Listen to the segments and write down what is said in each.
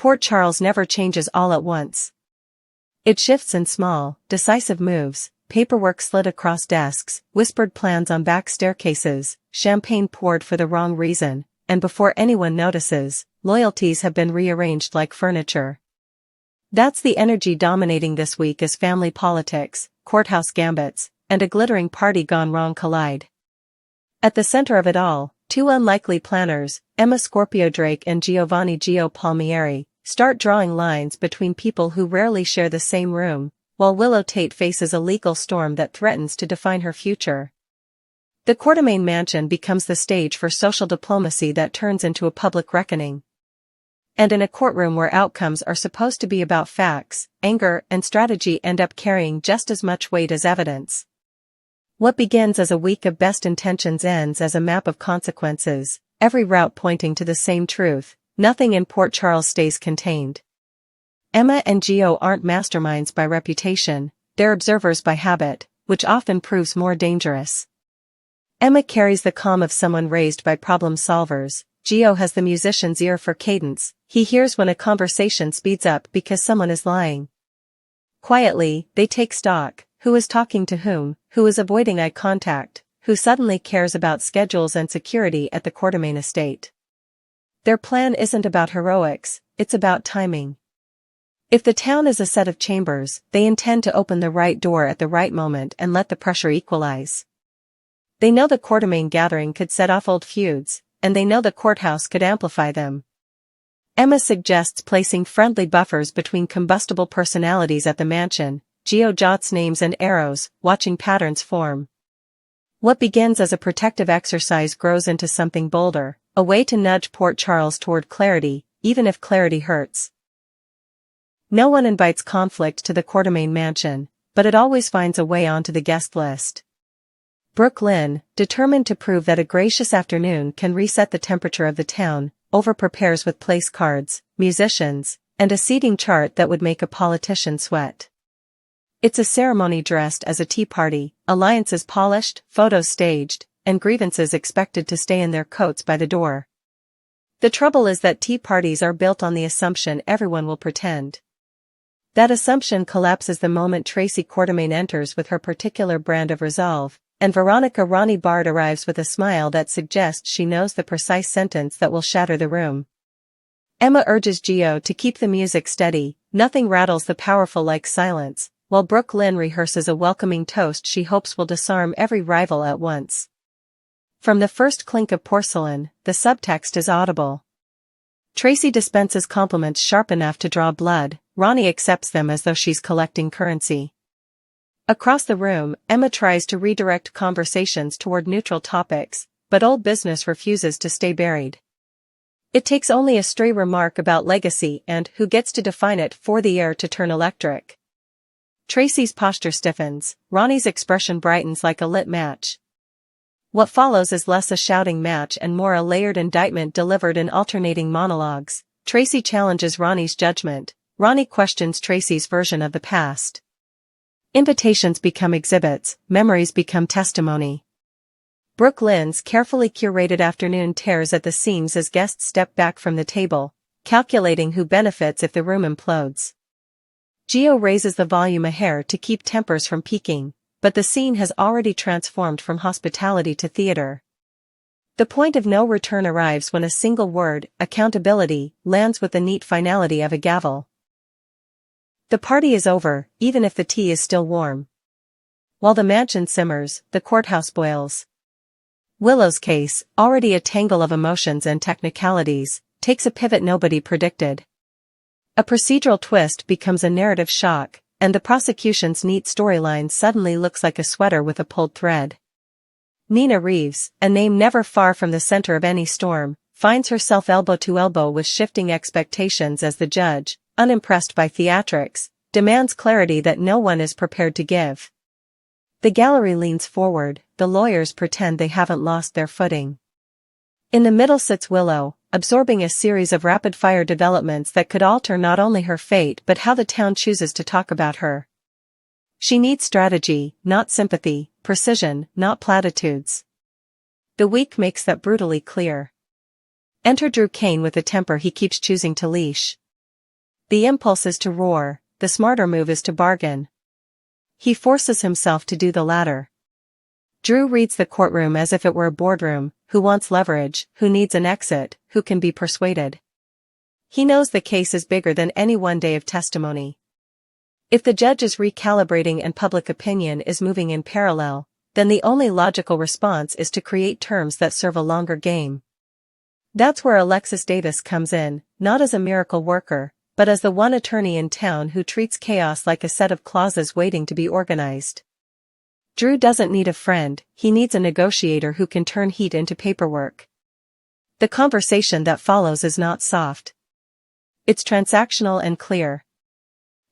Port Charles never changes all at once. It shifts in small, decisive moves, paperwork slid across desks, whispered plans on back staircases, champagne poured for the wrong reason, and before anyone notices, loyalties have been rearranged like furniture. That's the energy dominating this week as family politics, courthouse gambits, and a glittering party gone wrong collide. At the center of it all, two unlikely planners, Emma Scorpio Drake and Giovanni Gio Palmieri, start drawing lines between people who rarely share the same room, while Willow Tate faces a legal storm that threatens to define her future. The Quartermaine mansion becomes the stage for social diplomacy that turns into a public reckoning. And in a courtroom where outcomes are supposed to be about facts, anger and strategy end up carrying just as much weight as evidence. What begins as a week of best intentions ends as a map of consequences, every route pointing to the same truth: nothing in Port Charles stays contained. Emma and Gio aren't masterminds by reputation, they're observers by habit, which often proves more dangerous. Emma carries the calm of someone raised by problem solvers. Gio has the musician's ear for cadence. He hears when a conversation speeds up because someone is lying. Quietly, they take stock: who is talking to who is avoiding eye contact, who suddenly cares about schedules and security at the Quartermaine estate. Their plan isn't about heroics, it's about timing. If the town is a set of chambers, they intend to open the right door at the right moment and let the pressure equalize. They know the Quartermaine gathering could set off old feuds, and they know the courthouse could amplify them. Emma suggests placing friendly buffers between combustible personalities at the mansion. Gio jots names and arrows, watching patterns form. What begins as a protective exercise grows into something bolder, a way to nudge Port Charles toward clarity, even if clarity hurts. No one invites conflict to the Quartermaine mansion, but it always finds a way onto the guest list. Brook, determined to prove that a gracious afternoon can reset the temperature of the town, over-prepares with place cards, musicians, and a seating chart that would make a politician sweat. It's a ceremony dressed as a tea party, alliances polished, photos staged, and grievances expected to stay in their coats by the door. The trouble is that tea parties are built on the assumption everyone will pretend. That assumption collapses the moment Tracy Quartermaine enters with her particular brand of resolve, and Veronica Ronnie Bard arrives with a smile that suggests she knows the precise sentence that will shatter the room. Emma urges Gio to keep the music steady, nothing rattles the powerful like silence, while Brook rehearses a welcoming toast she hopes will disarm every rival at once. From the first clink of porcelain, the subtext is audible. Tracy dispenses compliments sharp enough to draw blood, Ronnie accepts them as though she's collecting currency. Across the room, Emma tries to redirect conversations toward neutral topics, but old business refuses to stay buried. It takes only a stray remark about legacy and who gets to define it for the air to turn electric. Tracy's posture stiffens, Ronnie's expression brightens like a lit match. What follows is less a shouting match and more a layered indictment delivered in alternating monologues. Tracy challenges Ronnie's judgment, Ronnie questions Tracy's version of the past. Invitations become exhibits, memories become testimony. Brook carefully curated afternoon tears at the seams as guests step back from the table, calculating who benefits if the room implodes. Gio raises the volume a hair to keep tempers from peaking, but the scene has already transformed from hospitality to theater. The point of no return arrives when a single word, accountability, lands with the neat finality of a gavel. The party is over, even if the tea is still warm. While the mansion simmers, the courthouse boils. Willow's case, already a tangle of emotions and technicalities, takes a pivot nobody predicted. A procedural twist becomes a narrative shock, and the prosecution's neat storyline suddenly looks like a sweater with a pulled thread. Nina Reeves, a name never far from the center of any storm, finds herself elbow to elbow with shifting expectations as the judge, unimpressed by theatrics, demands clarity that no one is prepared to give. The gallery leans forward, the lawyers pretend they haven't lost their footing. In the middle sits Willow, absorbing a series of rapid-fire developments that could alter not only her fate but how the town chooses to talk about her. She needs strategy, not sympathy, precision, not platitudes. The week makes that brutally clear. Enter Drew Kane with a temper he keeps choosing to leash. The impulse is to roar, the smarter move is to bargain. He forces himself to do the latter. Drew reads the courtroom as if it were a boardroom, who wants leverage, who needs an exit, who can be persuaded. He knows the case is bigger than any one day of testimony. If the judge is recalibrating and public opinion is moving in parallel, then the only logical response is to create terms that serve a longer game. That's where Alexis Davis comes in, not as a miracle worker, but as the one attorney in town who treats chaos like a set of clauses waiting to be organized. Drew doesn't need a friend, he needs a negotiator who can turn heat into paperwork. The conversation that follows is not soft. It's transactional and clear.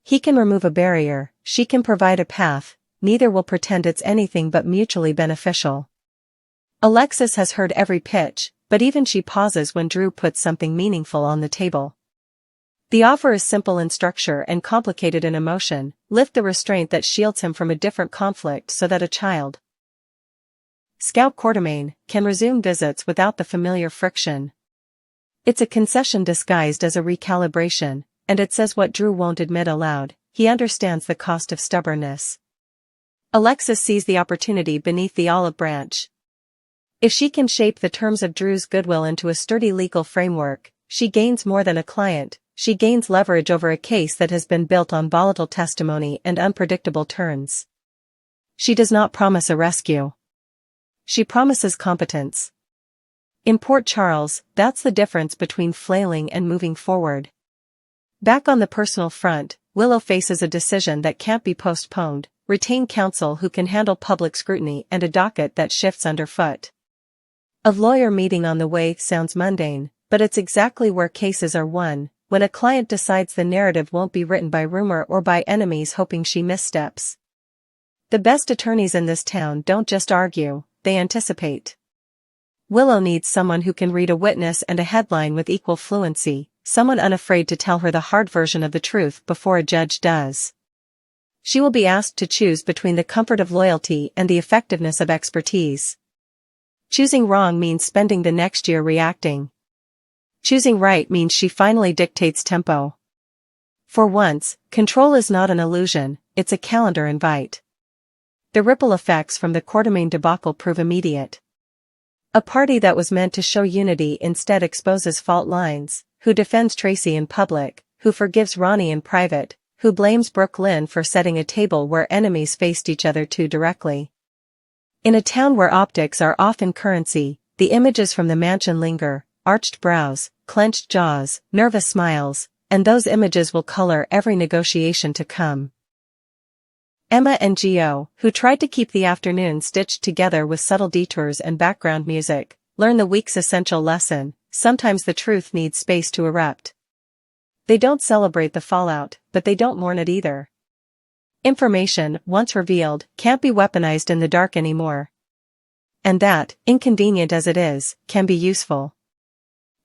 He can remove a barrier, she can provide a path, neither will pretend it's anything but mutually beneficial. Alexis has heard every pitch, but even she pauses when Drew puts something meaningful on the table. The offer is simple in structure and complicated in emotion: lift the restraint that shields him from a different conflict so that a child, Scout Quartermain, can resume visits without the familiar friction. It's a concession disguised as a recalibration, and it says what Drew won't admit aloud: he understands the cost of stubbornness. Alexis sees the opportunity beneath the olive branch. If she can shape the terms of Drew's goodwill into a sturdy legal framework, she gains more than a client. She gains leverage over a case that has been built on volatile testimony and unpredictable turns. She does not promise a rescue. She promises competence. In Port Charles, that's the difference between flailing and moving forward. Back on the personal front, Willow faces a decision that can't be postponed: retain counsel who can handle public scrutiny and a docket that shifts underfoot. A lawyer meeting on the way sounds mundane, but it's exactly where cases are won. When a client decides the narrative won't be written by rumor or by enemies hoping she missteps. The best attorneys in this town don't just argue, they anticipate. Willow needs someone who can read a witness and a headline with equal fluency, someone unafraid to tell her the hard version of the truth before a judge does. She will be asked to choose between the comfort of loyalty and the effectiveness of expertise. Choosing wrong means spending the next year reacting. Choosing right means she finally dictates tempo. For once, control is not an illusion, it's a calendar invite. The ripple effects from the Quartermain debacle prove immediate. A party that was meant to show unity instead exposes fault lines: who defends Tracy in public, who forgives Ronnie in private, who blames Brook for setting a table where enemies faced each other too directly. In a town where optics are often currency, the images from the mansion linger: arched brows, clenched jaws, nervous smiles, and those images will color every negotiation to come. Emma and Gio, who tried to keep the afternoon stitched together with subtle detours and background music, learn the week's essential lesson: sometimes the truth needs space to erupt. They don't celebrate the fallout, but they don't mourn it either. Information, once revealed, can't be weaponized in the dark anymore. And that, inconvenient as it is, can be useful.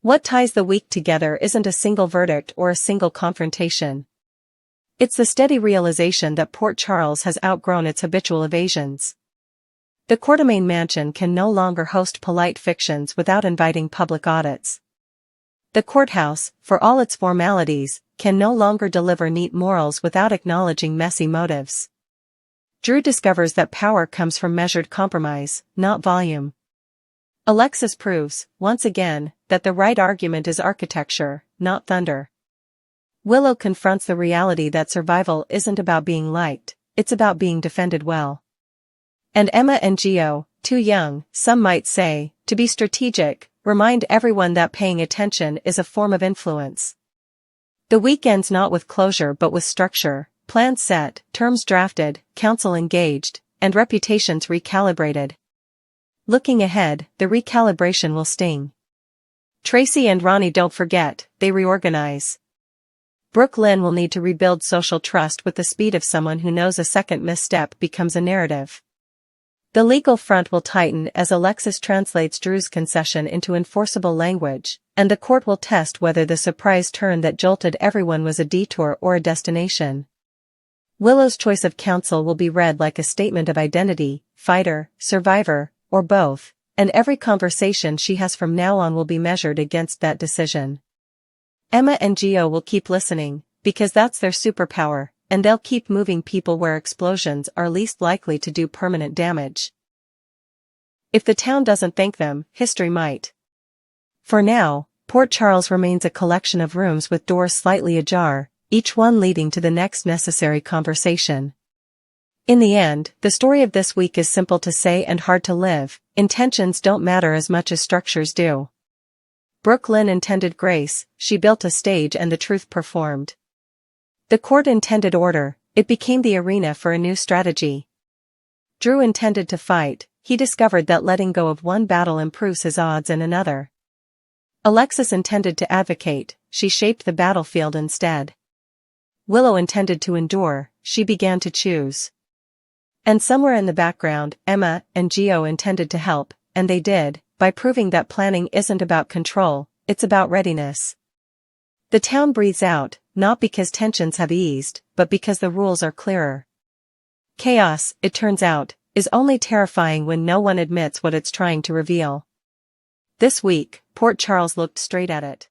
What ties the week together isn't a single verdict or a single confrontation. It's the steady realization that Port Charles has outgrown its habitual evasions. The Quartermain mansion can no longer host polite fictions without inviting public audits. The courthouse, for all its formalities, can no longer deliver neat morals without acknowledging messy motives. Drew discovers that power comes from measured compromise, not volume. Alexis proves, once again, that the right argument is architecture, not thunder. Willow confronts the reality that survival isn't about being liked, it's about being defended well. And Emma and Gio, too young, some might say, to be strategic, remind everyone that paying attention is a form of influence. The week ends not with closure but with structure: plans set, terms drafted, counsel engaged, and reputations recalibrated. Looking ahead, the recalibration will sting. Tracy and Ronnie don't forget, they reorganize. Brook will need to rebuild social trust with the speed of someone who knows a second misstep becomes a narrative. The legal front will tighten as Alexis translates Drew's concession into enforceable language, and the court will test whether the surprise turn that jolted everyone was a detour or a destination. Willow's choice of counsel will be read like a statement of identity: fighter, survivor, or both, and every conversation she has from now on will be measured against that decision. Emma and Gio will keep listening, because that's their superpower, and they'll keep moving people where explosions are least likely to do permanent damage. If the town doesn't thank them, history might. For now, Port Charles remains a collection of rooms with doors slightly ajar, each one leading to the next necessary conversation. In the end, the story of this week is simple to say and hard to live. Intentions don't matter as much as structures do. Brook intended grace, she built a stage and the truth performed. The court intended order, it became the arena for a new strategy. Drew intended to fight, he discovered that letting go of one battle improves his odds in another. Alexis intended to advocate, she shaped the battlefield instead. Willow intended to endure, she began to choose. And somewhere in the background, Emma and Gio intended to help, and they did, by proving that planning isn't about control, it's about readiness. The town breathes out, not because tensions have eased, but because the rules are clearer. Chaos, it turns out, is only terrifying when no one admits what it's trying to reveal. This week, Port Charles looked straight at it.